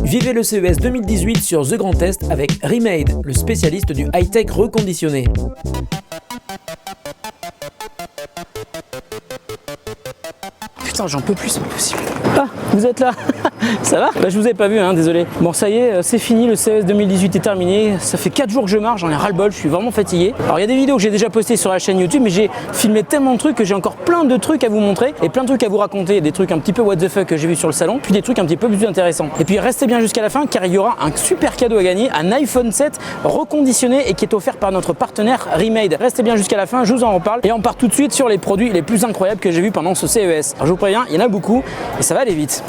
Vivez le CES 2018 sur The Grand Est avec Remade, le spécialiste du high-tech reconditionné. Putain, j'en peux plus, c'est pas possible. Ah, vous êtes là. Ça va? Bah, je vous avais pas vu, hein, désolé. Bon, ça y est, c'est fini, le CES 2018 est terminé. Ça fait 4 jours que je marche, j'en ai ras-le-bol, je suis vraiment fatigué. Alors, il y a des vidéos que j'ai déjà postées sur la chaîne YouTube, mais j'ai filmé tellement de trucs que j'ai encore plein de trucs à vous montrer et plein de trucs à vous raconter. Des trucs un petit peu what the fuck que j'ai vu sur le salon, puis des trucs un petit peu plus intéressants. Et puis, restez bien jusqu'à la fin car il y aura un super cadeau à gagner, un iPhone 7 reconditionné et qui est offert par notre partenaire Remade. Restez bien jusqu'à la fin, je vous en reparle et on part tout de suite sur les produits les plus incroyables que j'ai vus pendant ce CES. Alors, je vous préviens, il y en a beaucoup et ça va aller vite.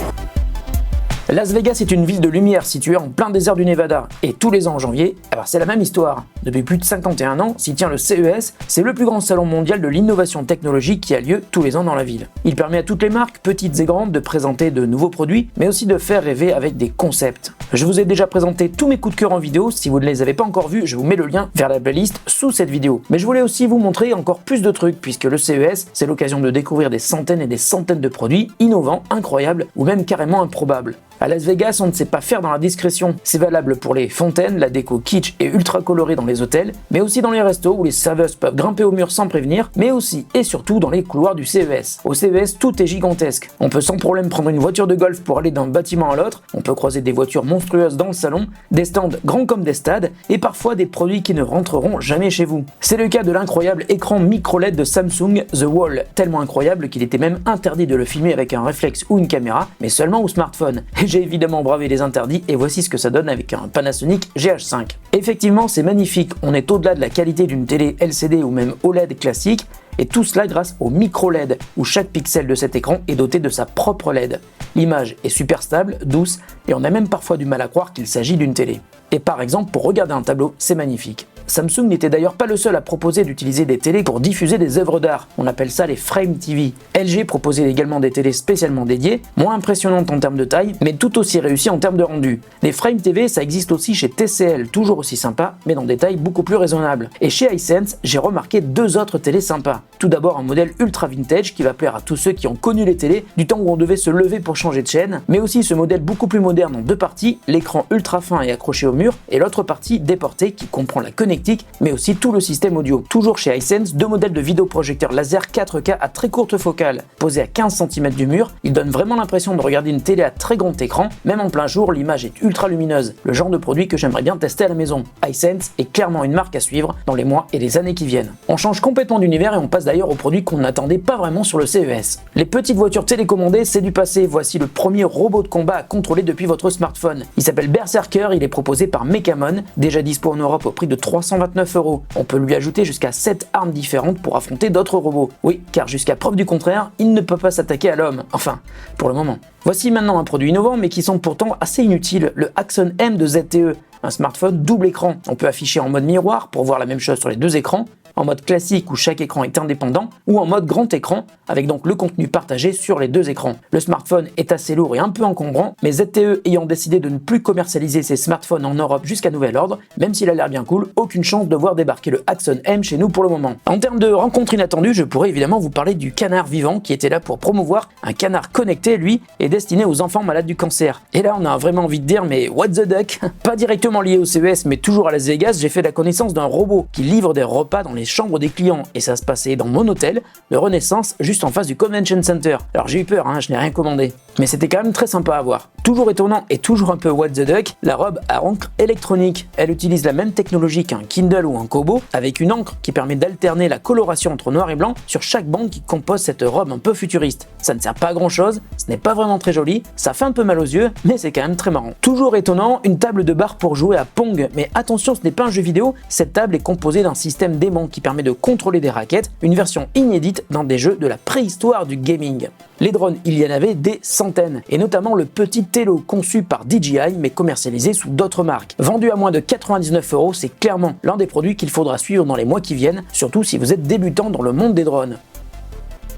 Las Vegas est une ville de lumière située en plein désert du Nevada, et tous les ans en janvier, alors c'est la même histoire. Depuis plus de 51 ans, s'y tient le CES, c'est le plus grand salon mondial de l'innovation technologique qui a lieu tous les ans dans la ville. Il permet à toutes les marques, petites et grandes, de présenter de nouveaux produits, mais aussi de faire rêver avec des concepts. Je vous ai déjà présenté tous mes coups de cœur en vidéo, si vous ne les avez pas encore vus, je vous mets le lien vers la playlist sous cette vidéo. Mais je voulais aussi vous montrer encore plus de trucs, puisque le CES, c'est l'occasion de découvrir des centaines et des centaines de produits innovants, incroyables, ou même carrément improbables. À Las Vegas, on ne sait pas faire dans la discrétion. C'est valable pour les fontaines, la déco kitsch et ultra colorée dans les hôtels, mais aussi dans les restos où les serveuses peuvent grimper au mur sans prévenir, mais aussi et surtout dans les couloirs du CES. Au CES, tout est gigantesque. On peut sans problème prendre une voiture de golf pour aller d'un bâtiment à l'autre, on peut croiser des voitures monstrueuses dans le salon, des stands grands comme des stades, et parfois des produits qui ne rentreront jamais chez vous. C'est le cas de l'incroyable écran micro-LED de Samsung, The Wall, tellement incroyable qu'il était même interdit de le filmer avec un réflexe ou une caméra, mais seulement au smartphone. J'ai évidemment bravé les interdits et voici ce que ça donne avec un Panasonic GH5. Effectivement, c'est magnifique, on est au-delà de la qualité d'une télé LCD ou même OLED classique, et tout cela grâce au micro LED, où chaque pixel de cet écran est doté de sa propre LED. L'image est super stable, douce, et on a même parfois du mal à croire qu'il s'agit d'une télé. Et par exemple, pour regarder un tableau, c'est magnifique. Samsung n'était d'ailleurs pas le seul à proposer d'utiliser des télés pour diffuser des œuvres d'art, on appelle ça les Frame TV. LG proposait également des télés spécialement dédiées, moins impressionnantes en termes de taille, mais tout aussi réussies en termes de rendu. Les Frame TV, ça existe aussi chez TCL, toujours aussi sympa, mais dans des tailles beaucoup plus raisonnables. Et chez Hisense, j'ai remarqué deux autres télés sympas. Tout d'abord un modèle ultra vintage qui va plaire à tous ceux qui ont connu les télés du temps où on devait se lever pour changer de chaîne, mais aussi ce modèle beaucoup plus moderne en deux parties, l'écran ultra fin et accroché au mur, et l'autre partie déportée qui comprend la connectique mais aussi tout le système audio. Toujours chez Hisense, deux modèles de vidéoprojecteurs laser 4K à très courte focale. Posés à 15 cm du mur, ils donnent vraiment l'impression de regarder une télé à très grand écran, même en plein jour, l'image est ultra lumineuse, le genre de produit que j'aimerais bien tester à la maison. Hisense est clairement une marque à suivre dans les mois et les années qui viennent. On change complètement d'univers et on passe d'ailleurs aux produits qu'on n'attendait pas vraiment sur le CES. Les petites voitures télécommandées, c'est du passé, voici le premier robot de combat à contrôler depuis votre smartphone. Il s'appelle Berserker, il est proposé par Mechamon, déjà dispo en Europe au prix de 329 €. On peut lui ajouter jusqu'à 7 armes différentes pour affronter d'autres robots. Oui, car jusqu'à preuve du contraire, il ne peut pas s'attaquer à l'homme. Enfin, pour le moment. Voici maintenant un produit innovant mais qui sont pourtant assez inutiles, le Axon M de ZTE. Un smartphone double écran. On peut afficher en mode miroir pour voir la même chose sur les deux écrans, en mode classique où chaque écran est indépendant, ou en mode grand écran, avec donc le contenu partagé sur les deux écrans. Le smartphone est assez lourd et un peu encombrant, mais ZTE ayant décidé de ne plus commercialiser ses smartphones en Europe jusqu'à nouvel ordre, même s'il a l'air bien cool, aucune chance de voir débarquer le Axon M chez nous pour le moment. En termes de rencontres inattendues, je pourrais évidemment vous parler du canard vivant qui était là pour promouvoir un canard connecté, lui, et destiné aux enfants malades du cancer. Et là, on a vraiment envie de dire, mais what the duck? Pas directement lié au CES, mais toujours à Las Vegas, j'ai fait la connaissance d'un robot qui livre des repas dans les chambres des clients, et ça se passait dans mon hôtel, le Renaissance, juste en face du Convention Center. Alors j'ai eu peur, je n'ai rien commandé, mais c'était quand même très sympa à voir. Toujours étonnant et toujours un peu what the duck, la robe à encre électronique. Elle utilise la même technologie qu'un Kindle ou un Kobo, avec une encre qui permet d'alterner la coloration entre noir et blanc sur chaque bande qui compose cette robe un peu futuriste. Ça ne sert pas à grand chose, ce n'est pas vraiment très joli, ça fait un peu mal aux yeux, mais c'est quand même très marrant. Toujours étonnant, une table de bar pour jouer à Pong, mais attention, ce n'est pas un jeu vidéo, cette table est composée d'un système d'aimant qui permet de contrôler des raquettes, une version inédite dans des jeux de la préhistoire du gaming. Les drones, il y en avait des centaines, et notamment le petit Tello conçu par DJI mais commercialisé sous d'autres marques. Vendu à moins de 99 €, c'est clairement l'un des produits qu'il faudra suivre dans les mois qui viennent, surtout si vous êtes débutant dans le monde des drones.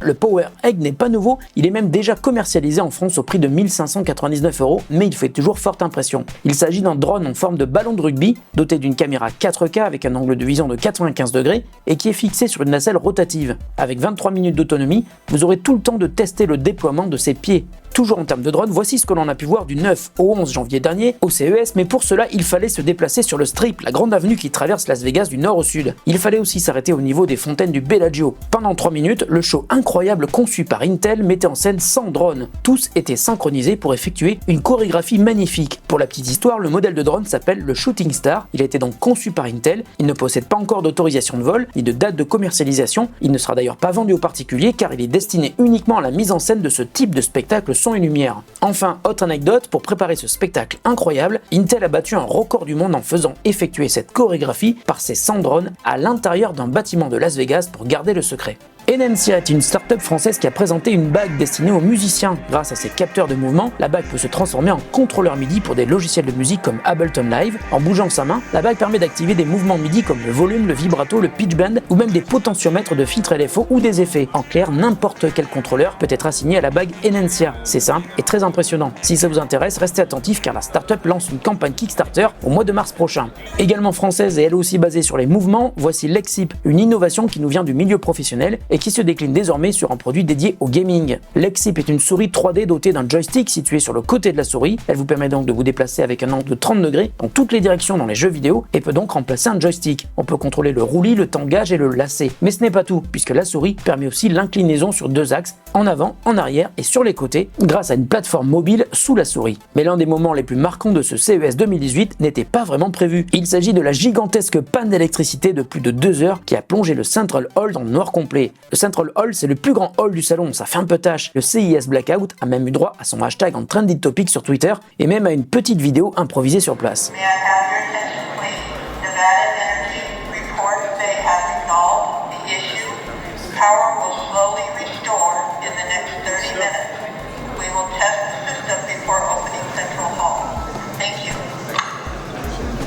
Le Power Egg n'est pas nouveau, il est même déjà commercialisé en France au prix de 1599 €, mais il fait toujours forte impression. Il s'agit d'un drone en forme de ballon de rugby, doté d'une caméra 4K avec un angle de vision de 95 degrés et qui est fixé sur une nacelle rotative. Avec 23 minutes d'autonomie, vous aurez tout le temps de tester le déploiement de ses pieds. Toujours en termes de drone, voici ce que l'on a pu voir du 9 au 11 janvier dernier au CES, mais pour cela il fallait se déplacer sur le Strip, la grande avenue qui traverse Las Vegas du nord au sud. Il fallait aussi s'arrêter au niveau des fontaines du Bellagio. Pendant 3 minutes, le show incroyable conçu par Intel mettait en scène 100 drones. Tous étaient synchronisés pour effectuer une chorégraphie magnifique. Pour la petite histoire, le modèle de drone s'appelle le Shooting Star. Il a été donc conçu par Intel. Il ne possède pas encore d'autorisation de vol ni de date de commercialisation. Il ne sera d'ailleurs pas vendu aux particuliers car il est destiné uniquement à la mise en scène de ce type de spectacle son et lumière. Enfin, autre anecdote, pour préparer ce spectacle incroyable, Intel a battu un record du monde en faisant effectuer cette chorégraphie par ses 100 drones à l'intérieur d'un bâtiment de Las Vegas pour garder le secret. Enencia est une start-up française qui a présenté une bague destinée aux musiciens. Grâce à ses capteurs de mouvement, la bague peut se transformer en contrôleur MIDI pour des logiciels de musique comme Ableton Live. En bougeant sa main, la bague permet d'activer des mouvements MIDI comme le volume, le vibrato, le pitch bend ou même des potentiomètres de filtres LFO ou des effets. En clair, n'importe quel contrôleur peut être assigné à la bague Enencia. C'est simple et très impressionnant. Si ça vous intéresse, restez attentifs car la start-up lance une campagne Kickstarter au mois de mars prochain. Également française et elle aussi basée sur les mouvements, voici Lexip, une innovation qui nous vient du milieu professionnel et qui se décline désormais sur un produit dédié au gaming. Lexip est une souris 3D dotée d'un joystick situé sur le côté de la souris. Elle vous permet donc de vous déplacer avec un angle de 30 degrés dans toutes les directions dans les jeux vidéo et peut donc remplacer un joystick. On peut contrôler le roulis, le tangage et le lacet. Mais ce n'est pas tout, puisque la souris permet aussi l'inclinaison sur 2 axes, en avant, en arrière et sur les côtés, grâce à une plateforme mobile sous la souris. Mais l'un des moments les plus marquants de ce CES 2018 n'était pas vraiment prévu. Il s'agit de la gigantesque panne d'électricité de plus de 2 heures qui a plongé le Central Hall dans le noir complet. Le Central Hall, c'est le plus grand hall du salon, ça fait un peu tâche. Le CIS Blackout a même eu droit à son hashtag en trending topic sur Twitter et même à une petite vidéo improvisée sur place.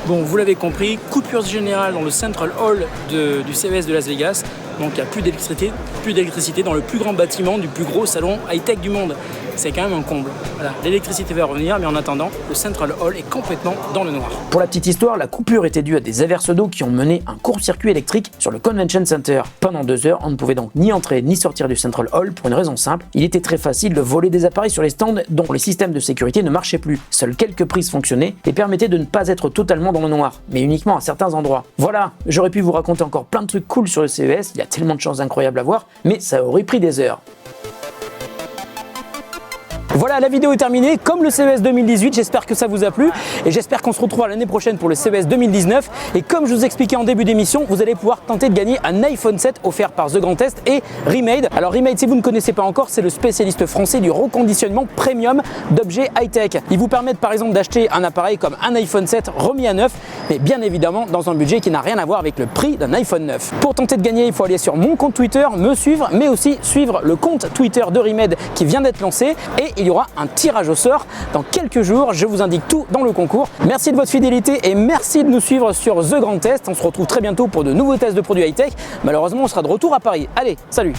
Bon, vous l'avez compris, coupure générale dans le Central Hall du CES de Las Vegas. Donc il n'y a plus d'électricité dans le plus grand bâtiment du plus gros salon high-tech du monde. C'est quand même un comble. Voilà, l'électricité va revenir, mais en attendant, le Central Hall est complètement dans le noir. Pour la petite histoire, la coupure était due à des averses d'eau qui ont mené un court-circuit électrique sur le Convention Center. Pendant 2 heures, on ne pouvait donc ni entrer ni sortir du Central Hall pour une raison simple. Il était très facile de voler des appareils sur les stands dont les systèmes de sécurité ne marchaient plus. Seules quelques prises fonctionnaient et permettaient de ne pas être totalement dans le noir, mais uniquement à certains endroits. Voilà, j'aurais pu vous raconter encore plein de trucs cool sur le CES, il y a tellement de choses incroyables à voir, mais ça aurait pris des heures. Voilà, la vidéo est terminée, comme le CES 2018, j'espère que ça vous a plu et j'espère qu'on se retrouvera l'année prochaine pour le CES 2019 et comme je vous expliquais en début d'émission, vous allez pouvoir tenter de gagner un iPhone 7 offert par The Grand Test et Remade. Alors Remade, si vous ne connaissez pas encore, c'est le spécialiste français du reconditionnement premium d'objets high-tech. Ils vous permettent par exemple d'acheter un appareil comme un iPhone 7 remis à neuf, mais bien évidemment dans un budget qui n'a rien à voir avec le prix d'un iPhone 9. Pour tenter de gagner, il faut aller sur mon compte Twitter, me suivre, mais aussi suivre le compte Twitter de Remade qui vient d'être lancé et il y aura un tirage au sort dans quelques jours. Je vous indique tout dans le concours. Merci de votre fidélité et merci de nous suivre sur The Grand Test. On se retrouve très bientôt pour de nouveaux tests de produits high-tech. Malheureusement, on sera de retour à Paris. Allez, salut!